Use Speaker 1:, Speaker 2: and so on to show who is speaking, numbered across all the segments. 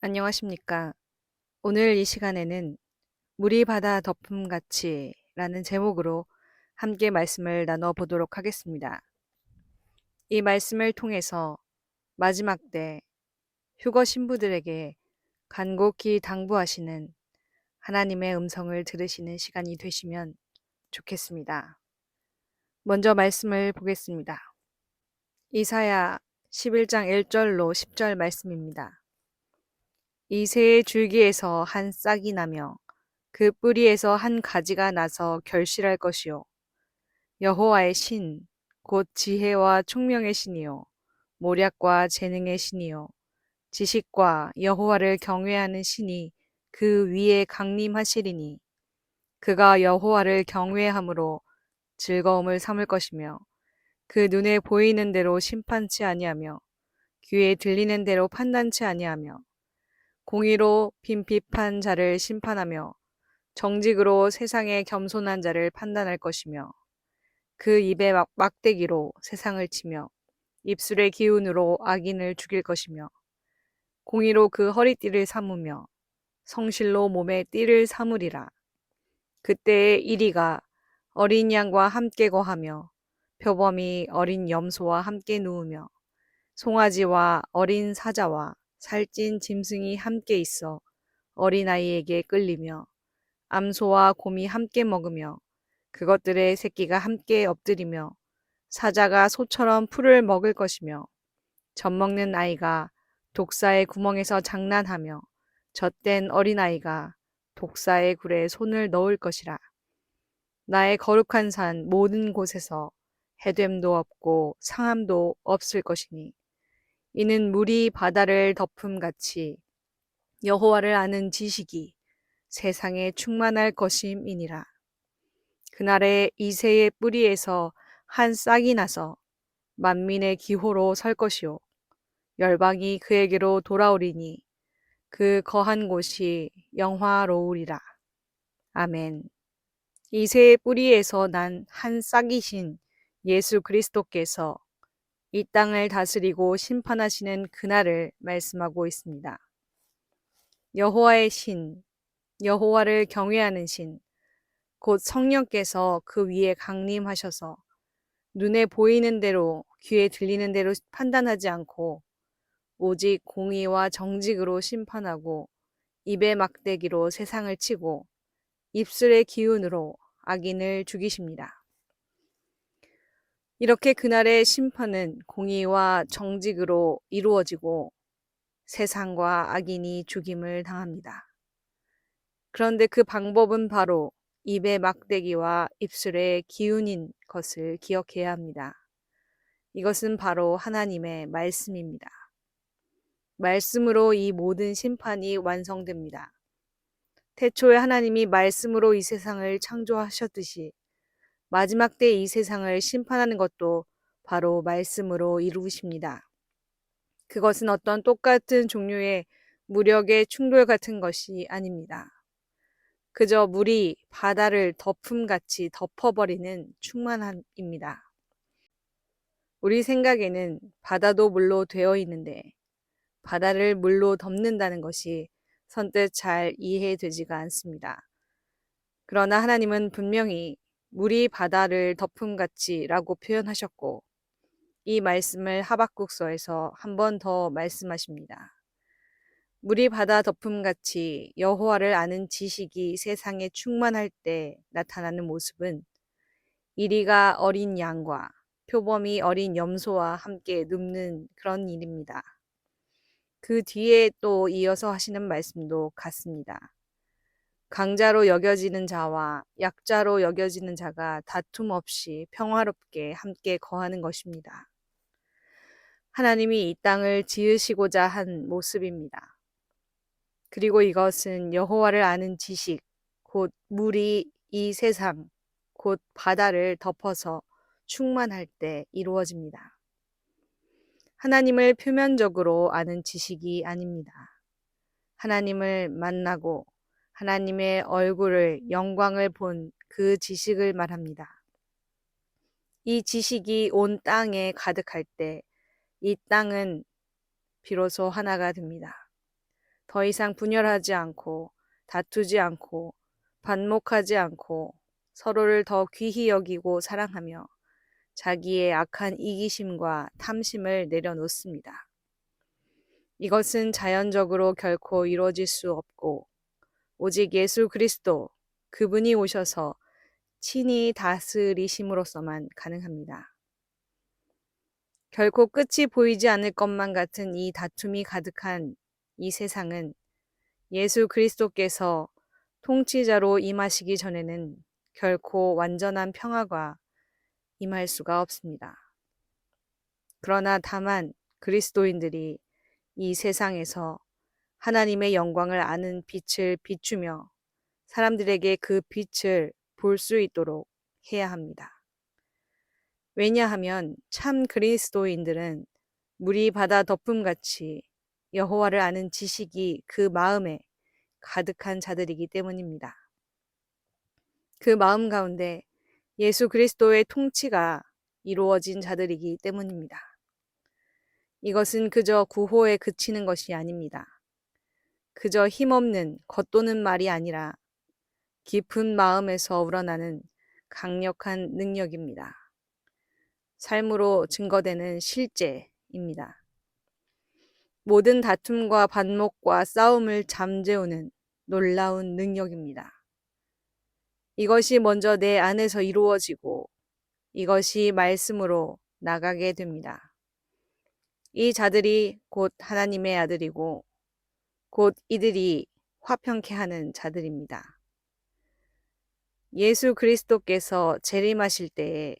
Speaker 1: 안녕하십니까. 오늘 이 시간에는 물이 바다 덮음같이라는 제목으로 함께 말씀을 나눠보도록 하겠습니다. 이 말씀을 통해서 마지막 때 휴거 신부들에게 간곡히 당부하시는 하나님의 음성을 들으시는 시간이 되시면 좋겠습니다. 먼저 말씀을 보겠습니다. 이사야 11장 1절로 10절 말씀입니다. 이새의 줄기에서 한 싹이 나며 그 뿌리에서 한 가지가 나서 결실할 것이요. 여호와의 신, 곧 지혜와 총명의 신이요. 모략과 재능의 신이요. 지식과 여호와를 경외하는 신이 그 위에 강림하시리니 그가 여호와를 경외함으로 즐거움을 삼을 것이며 그 눈에 보이는 대로 심판치 아니하며 귀에 들리는 대로 판단치 아니하며 공의로 빈핍한 자를 심판하며 정직으로 세상의 겸손한 자를 판단할 것이며 그 입의 막대기로 세상을 치며 입술의 기운으로 악인을 죽일 것이며 공의로 그 허리띠를 삼으며 성실로 몸에 띠를 삼으리라. 그때의 이리가 어린 양과 함께 거하며 표범이 어린 염소와 함께 누우며 송아지와 어린 사자와 살찐 짐승이 함께 있어 어린아이에게 끌리며 암소와 곰이 함께 먹으며 그것들의 새끼가 함께 엎드리며 사자가 소처럼 풀을 먹을 것이며 젖먹는 아이가 독사의 구멍에서 장난하며 젖된 어린아이가 독사의 굴에 손을 넣을 것이라. 나의 거룩한 산 모든 곳에서 해됨도 없고 상함도 없을 것이니 이는 물이 바다를 덮음같이 여호와를 아는 지식이 세상에 충만할 것임이니라. 그날에 이새의 뿌리에서 한 싹이 나서 만민의 기호로 설 것이요 열방이 그에게로 돌아오리니 그 거한 곳이 영화로우리라. 아멘. 이새의 뿌리에서 난 한 싹이신 예수 그리스도께서 이 땅을 다스리고 심판하시는 그날을 말씀하고 있습니다. 여호와의 신, 여호와를 경외하는 신, 곧 성령께서 그 위에 강림하셔서 눈에 보이는 대로 귀에 들리는 대로 판단하지 않고 오직 공의와 정직으로 심판하고 입의 막대기로 세상을 치고 입술의 기운으로 악인을 죽이십니다. 이렇게 그날의 심판은 공의와 정직으로 이루어지고 세상과 악인이 죽임을 당합니다. 그런데 그 방법은 바로 입의 막대기와 입술의 기운인 것을 기억해야 합니다. 이것은 바로 하나님의 말씀입니다. 말씀으로 이 모든 심판이 완성됩니다. 태초에 하나님이 말씀으로 이 세상을 창조하셨듯이 마지막 때 이 세상을 심판하는 것도 바로 말씀으로 이루십니다. 그것은 어떤 똑같은 종류의 무력의 충돌 같은 것이 아닙니다. 그저 물이 바다를 덮음같이 덮어버리는 충만함입니다. 우리 생각에는 바다도 물로 되어 있는데 바다를 물로 덮는다는 것이 선뜻 잘 이해되지가 않습니다. 그러나 하나님은 분명히 물이 바다를 덮음같이 라고 표현하셨고 이 말씀을 하박국서에서 한 번 더 말씀하십니다. 물이 바다 덮음같이 여호와를 아는 지식이 세상에 충만할 때 나타나는 모습은 이리가 어린 양과 표범이 어린 염소와 함께 눕는 그런 일입니다. 그 뒤에 또 이어서 하시는 말씀도 같습니다. 강자로 여겨지는 자와 약자로 여겨지는 자가 다툼 없이 평화롭게 함께 거하는 것입니다. 하나님이 이 땅을 지으시고자 한 모습입니다. 그리고 이것은 여호와를 아는 지식, 곧 물이 이 세상, 곧 바다를 덮어서 충만할 때 이루어집니다. 하나님을 표면적으로 아는 지식이 아닙니다. 하나님을 만나고 하나님의 얼굴을 영광을 본 그 지식을 말합니다. 이 지식이 온 땅에 가득할 때 이 땅은 비로소 하나가 됩니다. 더 이상 분열하지 않고 다투지 않고 반목하지 않고 서로를 더 귀히 여기고 사랑하며 자기의 악한 이기심과 탐심을 내려놓습니다. 이것은 자연적으로 결코 이루어질 수 없고 오직 예수 그리스도 그분이 오셔서 친히 다스리심으로써만 가능합니다. 결코 끝이 보이지 않을 것만 같은 이 다툼이 가득한 이 세상은 예수 그리스도께서 통치자로 임하시기 전에는 결코 완전한 평화가 임할 수가 없습니다. 그러나 다만 그리스도인들이 이 세상에서 하나님의 영광을 아는 빛을 비추며 사람들에게 그 빛을 볼 수 있도록 해야 합니다. 왜냐하면 참 그리스도인들은 물이 바다 덮음같이 여호와를 아는 지식이 그 마음에 가득한 자들이기 때문입니다. 그 마음 가운데 예수 그리스도의 통치가 이루어진 자들이기 때문입니다. 이것은 그저 구호에 그치는 것이 아닙니다. 그저 힘없는 겉도는 말이 아니라 깊은 마음에서 우러나는 강력한 능력입니다. 삶으로 증거되는 실제입니다. 모든 다툼과 반목과 싸움을 잠재우는 놀라운 능력입니다. 이것이 먼저 내 안에서 이루어지고 이것이 말씀으로 나가게 됩니다. 이 자들이 곧 하나님의 아들이고 곧 이들이 화평케 하는 자들입니다. 예수 그리스도께서 재림하실 때에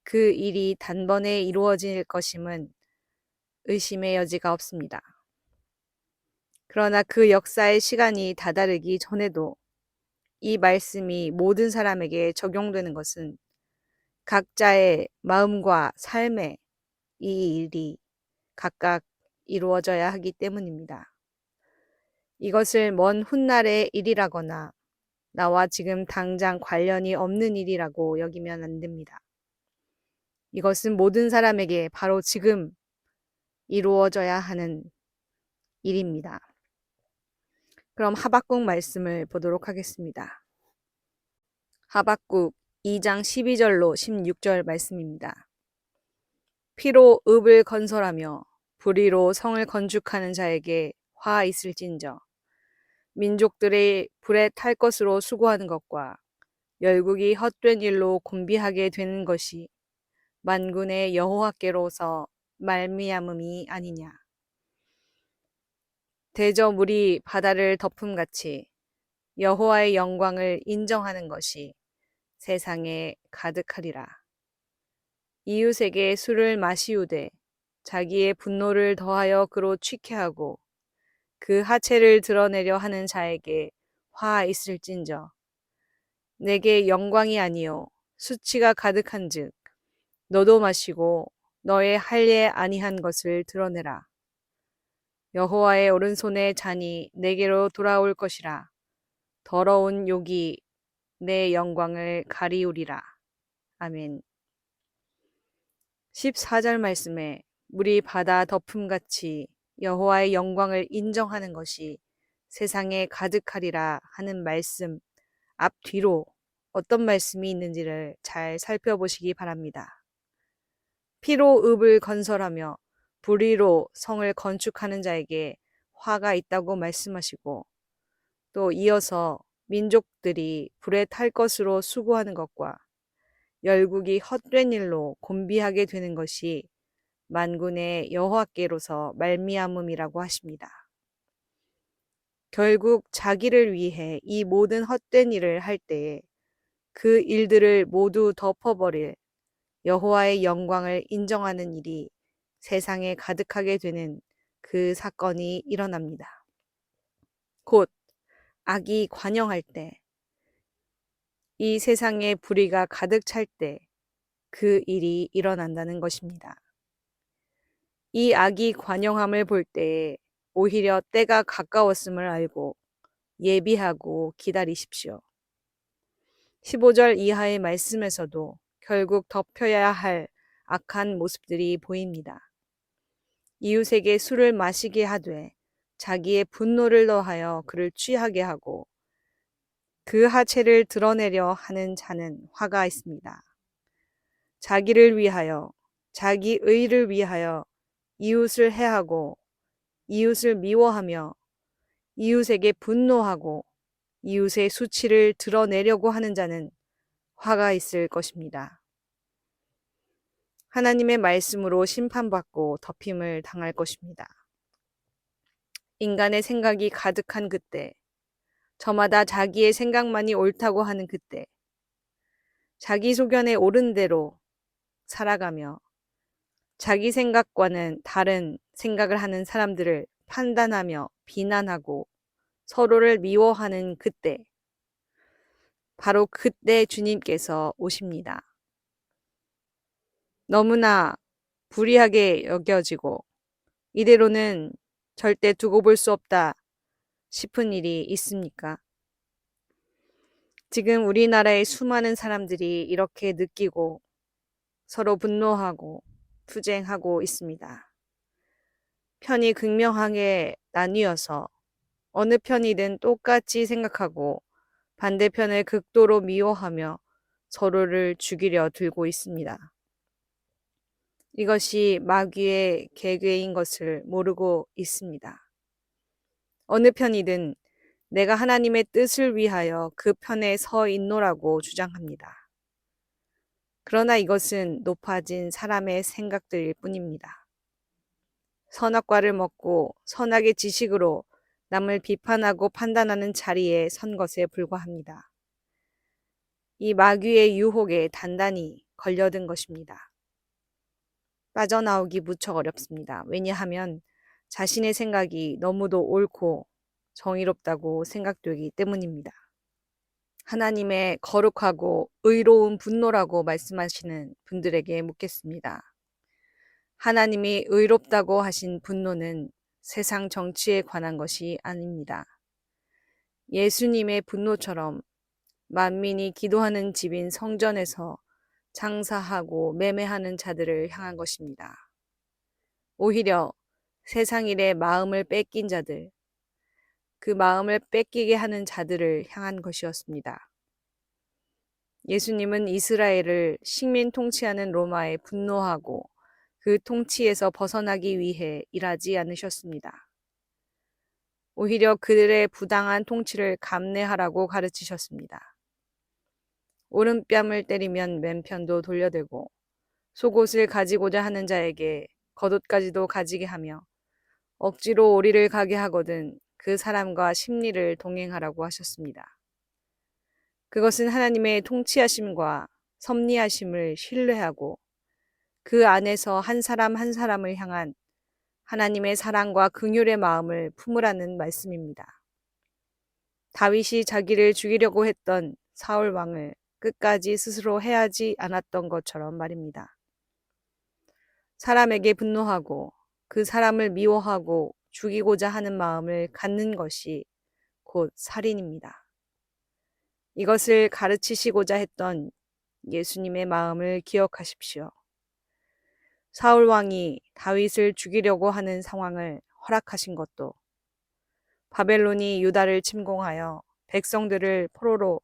Speaker 1: 그 일이 단번에 이루어질 것임은 의심의 여지가 없습니다. 그러나 그 역사의 시간이 다다르기 전에도 이 말씀이 모든 사람에게 적용되는 것은 각자의 마음과 삶에 이 일이 각각 이루어져야 하기 때문입니다. 이것을 먼 훗날의 일이라거나 나와 지금 당장 관련이 없는 일이라고 여기면 안 됩니다. 이것은 모든 사람에게 바로 지금 이루어져야 하는 일입니다. 그럼 하박국 말씀을 보도록 하겠습니다. 하박국 2장 12절로 16절 말씀입니다. 피로 읍을 건설하며 불의로 성을 건축하는 자에게 화 있을진저 민족들의 불에 탈 것으로 수고하는 것과 열국이 헛된 일로 곤비하게 되는 것이 만군의 여호와께로서 말미암음이 아니냐. 대저 물이 바다를 덮음같이 여호와의 영광을 인정하는 것이 세상에 가득하리라. 이웃에게 술을 마시우되 자기의 분노를 더하여 그로 취케하고 그 하체를 드러내려 하는 자에게 화 있을진저 내게 영광이 아니요 수치가 가득한즉 너도 마시고 너의 할례 아니한 것을 드러내라. 여호와의 오른손의 잔이 내게로 돌아올 것이라. 더러운 욕이 내 영광을 가리우리라. 아멘. 14절 말씀에 물이 바다 덮음같이 여호와의 영광을 인정하는 것이 세상에 가득하리라 하는 말씀 앞뒤로 어떤 말씀이 있는지를 잘 살펴보시기 바랍니다. 피로 읍을 건설하며 불의로 성을 건축하는 자에게 화가 있다고 말씀하시고 또 이어서 민족들이 불에 탈 것으로 수고하는 것과 열국이 헛된 일로 곤비하게 되는 것이 만군의 여호와께로서 말미암음이라고 하십니다. 결국 자기를 위해 이 모든 헛된 일을 할 때에 그 일들을 모두 덮어버릴 여호와의 영광을 인정하는 일이 세상에 가득하게 되는 그 사건이 일어납니다. 곧 악이 관영할 때, 이 세상에 불의가 가득 찰 때 그 일이 일어난다는 것입니다. 이 악이 관영함을 볼 때에 오히려 때가 가까웠음을 알고 예비하고 기다리십시오. 15절 이하의 말씀에서도 결국 덮여야 할 악한 모습들이 보입니다. 이웃에게 술을 마시게 하되 자기의 분노를 더하여 그를 취하게 하고 그 하체를 드러내려 하는 자는 화가 있습니다. 자기를 위하여, 자기 의를 위하여 이웃을 해하고 이웃을 미워하며 이웃에게 분노하고 이웃의 수치를 드러내려고 하는 자는 화가 있을 것입니다. 하나님의 말씀으로 심판받고 덮임을 당할 것입니다. 인간의 생각이 가득한 그때, 저마다 자기의 생각만이 옳다고 하는 그때, 자기 소견에 옳은 대로 살아가며 자기 생각과는 다른 생각을 하는 사람들을 판단하며 비난하고 서로를 미워하는 그때, 바로 그때 주님께서 오십니다. 너무나 불의하게 여겨지고 이대로는 절대 두고 볼 수 없다 싶은 일이 있습니까? 지금 우리나라의 수많은 사람들이 이렇게 느끼고 서로 분노하고 투쟁하고 있습니다. 편이 극명하게 나뉘어서 어느 편이든 똑같이 생각하고 반대편을 극도로 미워하며 서로를 죽이려 들고 있습니다. 이것이 마귀의 계획인 것을 모르고 있습니다. 어느 편이든 내가 하나님의 뜻을 위하여 그 편에 서 있노라고 주장합니다. 그러나 이것은 높아진 사람의 생각들일 뿐입니다. 선악과를 먹고 선악의 지식으로 남을 비판하고 판단하는 자리에 선 것에 불과합니다. 이 마귀의 유혹에 단단히 걸려든 것입니다. 빠져나오기 무척 어렵습니다. 왜냐하면 자신의 생각이 너무도 옳고 정의롭다고 생각되기 때문입니다. 하나님의 거룩하고 의로운 분노라고 말씀하시는 분들에게 묻겠습니다. 하나님이 의롭다고 하신 분노는 세상 정치에 관한 것이 아닙니다. 예수님의 분노처럼 만민이 기도하는 집인 성전에서 장사하고 매매하는 자들을 향한 것입니다. 오히려 세상 일에 마음을 뺏긴 자들, 그 마음을 뺏기게 하는 자들을 향한 것이었습니다. 예수님은 이스라엘을 식민 통치하는 로마에 분노하고 그 통치에서 벗어나기 위해 일하지 않으셨습니다. 오히려 그들의 부당한 통치를 감내하라고 가르치셨습니다. 오른뺨을 때리면 맨편도 돌려대고 속옷을 가지고자 하는 자에게 겉옷까지도 가지게 하며 억지로 오리를 가게 하거든 그 사람과 심리를 동행하라고 하셨습니다. 그것은 하나님의 통치하심과 섭리하심을 신뢰하고 그 안에서 한 사람 한 사람을 향한 하나님의 사랑과 긍휼의 마음을 품으라는 말씀입니다. 다윗이 자기를 죽이려고 했던 사울 왕을 끝까지 스스로 해하지 않았던 것처럼 말입니다. 사람에게 분노하고 그 사람을 미워하고 죽이고자 하는 마음을 갖는 것이 곧 살인입니다. 이것을 가르치시고자 했던 예수님의 마음을 기억하십시오. 사울 왕이 다윗을 죽이려고 하는 상황을 허락하신 것도, 바벨론이 유다를 침공하여 백성들을 포로로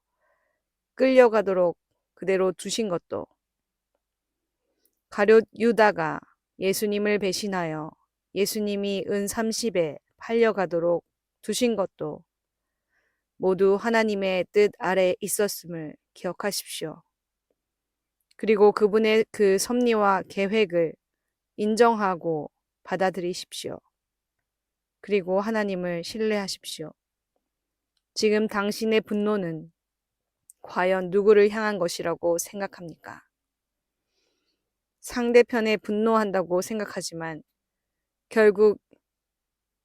Speaker 1: 끌려가도록 그대로 두신 것도, 가룟 유다가 예수님을 배신하여 예수님이 은 30에 팔려가도록 두신 것도 모두 하나님의 뜻 아래 있었음을 기억하십시오. 그리고 그분의 그 섭리와 계획을 인정하고 받아들이십시오. 그리고 하나님을 신뢰하십시오. 지금 당신의 분노는 과연 누구를 향한 것이라고 생각합니까? 상대편에 분노한다고 생각하지만 결국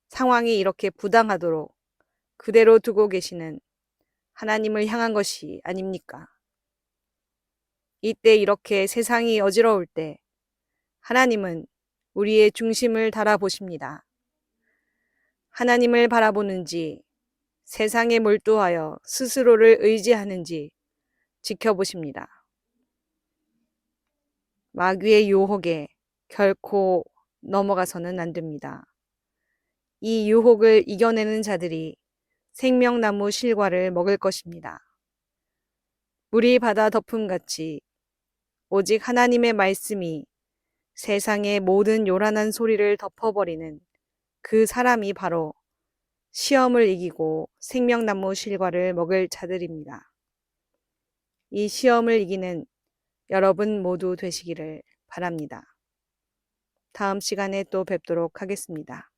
Speaker 1: 상황이 이렇게 부당하도록 그대로 두고 계시는 하나님을 향한 것이 아닙니까? 이때 이렇게 세상이 어지러울 때 하나님은 우리의 중심을 달아보십니다. 하나님을 바라보는지 세상에 몰두하여 스스로를 의지하는지 지켜보십니다. 마귀의 유혹에 결코 넘어가서는 안 됩니다. 이 유혹을 이겨내는 자들이 생명나무 실과를 먹을 것입니다. 물이 바다 덮음같이 오직 하나님의 말씀이 세상의 모든 요란한 소리를 덮어버리는 그 사람이 바로 시험을 이기고 생명나무 실과를 먹을 자들입니다. 이 시험을 이기는 여러분 모두 되시기를 바랍니다. 다음 시간에 또 뵙도록 하겠습니다.